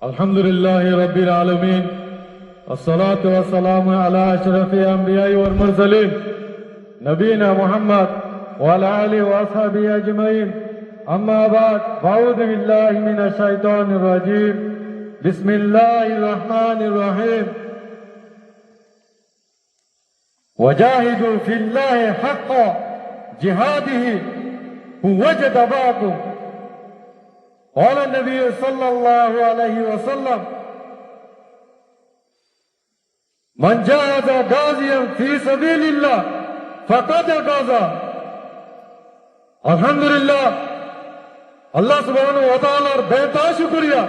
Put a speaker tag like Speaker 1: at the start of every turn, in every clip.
Speaker 1: अल्हम्दुलिल्लाहि रब्बिल आलमीन अस्सलातु वस्सलामु अला अशरफिल अंबिया'i वल मुरसलीन नबीना मुहम्मद व अला आलिहि व अस्हाबिहि अजमईन अम्मा बाद अऊज़ु बिल्लाहि मिनश शैतानिर रजीम बिस्मिल्लाहिर रहमानिर रहीम वजाहिदू फिल्लाहि हक़्क़ जिहादिही हुवा इज्तबाकुम قال النبي صلى الله عليه وسلم من جاهد غازيا في سبيل الله فقد غزا আলহামদুলিল্লাহ আল্লাহ সুবহানাহু ওয়া তাআলার বেতা শুকরিয়া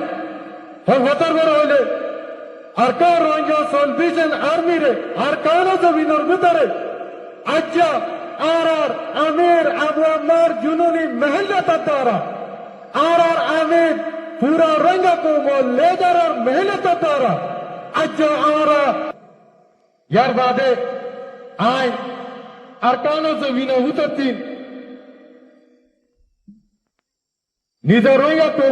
Speaker 1: হতার বড় হইলে আরকার রঞ্জা সালভেশন আর্মি রে আরকান জমিনের ভিতরে আজ্জা আর আমির আবু আম্মার জুনুনি মেহনত দ্বারা আর আমির পুরা রঙ্গা को ले যার মেহনত দ্বারা আজ্জা আর ইয়ার বাদে আই আরকান জমিনে উতরতি নিজের রঙ্গা को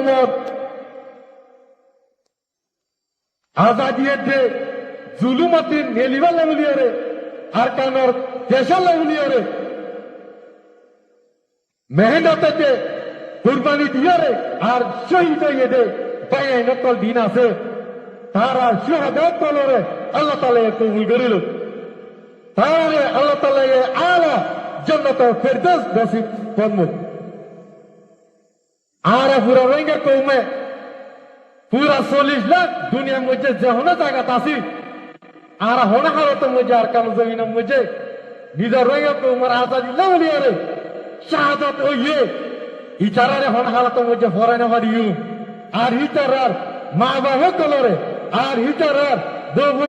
Speaker 1: আজাদিয়তে জুলুমতি নেলিবাল লাগলিয়ারে আরকানর দেশাল লাগলিয়ারে মেহনততে কুরবানি দিয়ারে আর শহীদ হয়ে দে বাইরে নকল দিন আছে তারা শাহাদাত তলরে আল্লাহ তাআলা কবুল করিল তারে আল্লাহ তাআলা আলা জান্নাত ফেরদৌস নসিব করমু আর পুরা রঙ্গা কওমে পুরা 40 লাখ দুনিয়ার মধ্যে যেহনা জায়গা আছে আর হনা হালত মধ্যে আর কাম জমিনের মধ্যে নিজের রঙ্গা কওমের আজাদি লাউলিয়ারে শাহাদাত হইয়ে ইতারারে হন হালত মধ্যে ফরাইনা মারিও আর ইতারার মা বাবা কলরে আর ইতারার